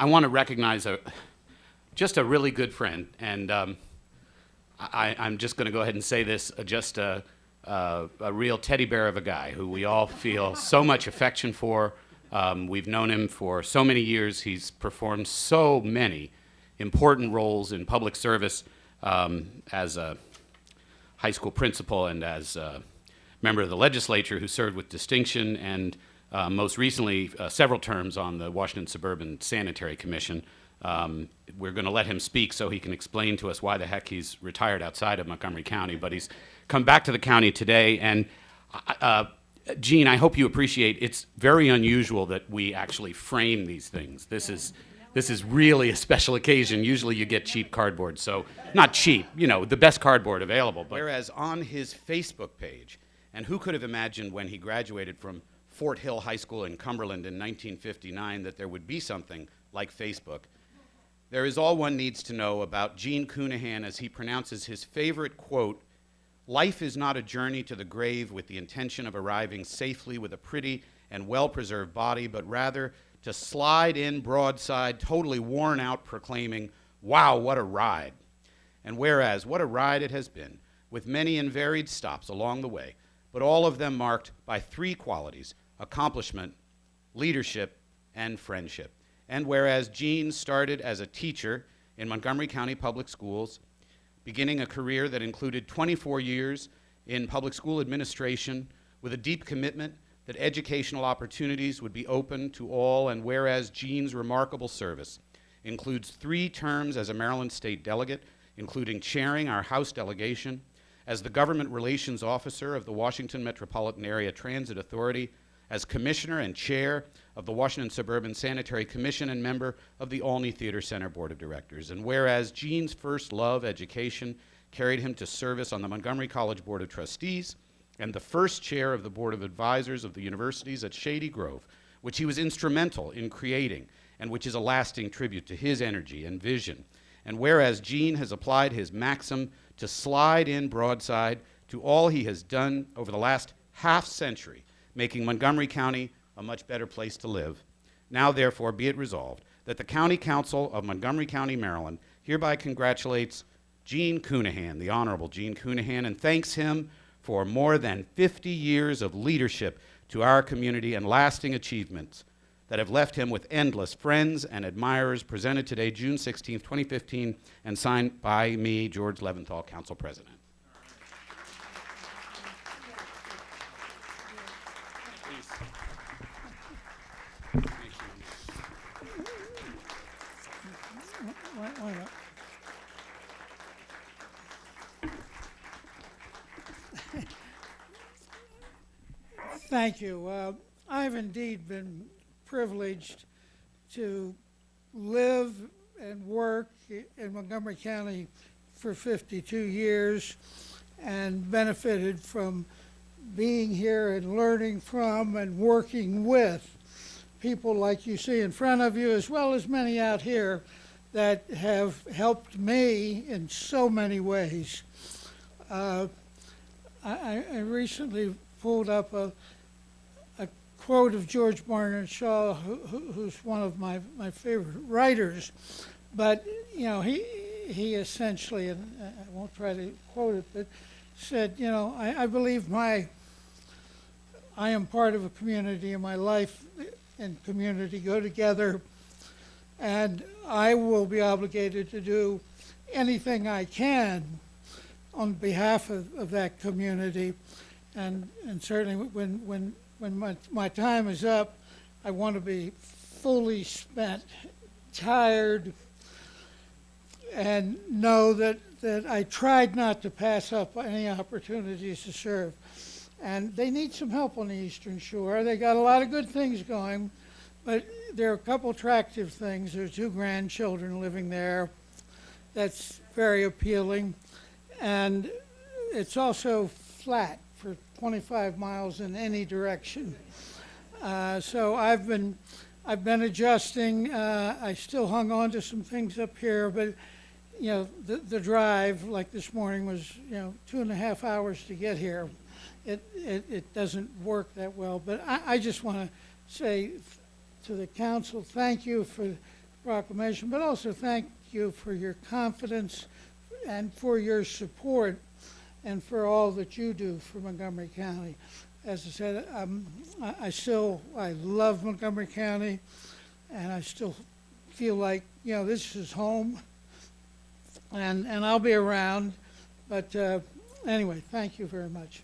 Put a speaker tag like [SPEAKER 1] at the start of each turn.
[SPEAKER 1] I want to recognize just a really good friend, and I'm just going to go ahead and say this, just a real teddy bear of a guy who we all feel so much affection for. We've known him for so many years. He's performed so many important roles in public service as a high school principal and as a member of the legislature who served with distinction, and most recently several terms on the Washington Suburban Sanitary Commission. We're going to let him speak so he can explain to us why the heck he's retired outside of Montgomery County, but he's come back to the county today. And Gene, I hope you appreciate it's very unusual that we actually frame these things. This is really a special occasion. Usually you get cheap cardboard, so not cheap, you know, the best cardboard available. But whereas on his Facebook page, and who could have imagined when he graduated from Fort Hill High School in Cumberland in 1959 that there would be something like Facebook. There is all one needs to know about Gene Counihan as he pronounces his favorite quote, "Life is not a journey to the grave with the intention of arriving safely with a pretty and well-preserved body, but rather to slide in broadside, totally worn out, proclaiming, 'Wow, what a ride.' And whereas, what a ride it has been, with many and varied stops along the way, but all of them marked by three qualities: accomplishment, leadership, and friendship. And whereas Gene started as a teacher in Montgomery County Public Schools, beginning a career that included 24 years in public school administration with a deep commitment that educational opportunities would be open to all, and whereas Gene's remarkable service includes 3 terms as a Maryland State delegate, including chairing our House delegation, as the government relations officer of the Washington Metropolitan Area Transit Authority, as commissioner and chair of the Washington Suburban Sanitary Commission, and member of the Olney Theater Center Board of Directors. And whereas Gene's first love, education, carried him to service on the Montgomery College Board of Trustees and the first chair of the Board of Advisors of the universities at Shady Grove, which he was instrumental in creating and which is a lasting tribute to his energy and vision. And whereas Gene has applied his maxim to slide in broadside to all he has done over the last half-century, making Montgomery County a much better place to live, now therefore be it resolved that the County Council of Montgomery County, Maryland, hereby congratulates Gene Counihan, the Honorable Gene Counihan, and thanks him for more than 50 years of leadership to our community and lasting achievements that have left him with endless friends and admirers, presented today, June 16, 2015, and signed by me, George Leventhal, Council President.
[SPEAKER 2] Thank you. I've indeed been privileged to live and work in Montgomery County for 52 years and benefited from being here and learning from and working with people like you see in front of you, as well as many out here that have helped me in so many ways. I recently pulled up a quote of George Barnard Shaw, who's one of my favorite writers, but you know, he essentially, and I won't try to quote it, but said, you know, I believe I am part of a community, and my life and community go together, and I will be obligated to do anything I can on behalf of that community, and certainly when my time is up, I want to be fully spent, tired, and know that I tried not to pass up any opportunities to serve. And they need some help on the Eastern Shore. They got a lot of good things going, but there are a couple attractive things. There are 2 grandchildren living there. That's very appealing. And it's also flat for 25 miles in any direction. So I've been adjusting. I still hung on to some things up here, but you know, the drive, like this morning, was 2.5 hours to get here. It doesn't work that well. But I just want to say to the council, thank you for proclamation, but also thank you for your confidence and for your support and for all that you do for Montgomery County. As I said, I love Montgomery County, and I still feel like, this is home, and I'll be around. But anyway, thank you very much.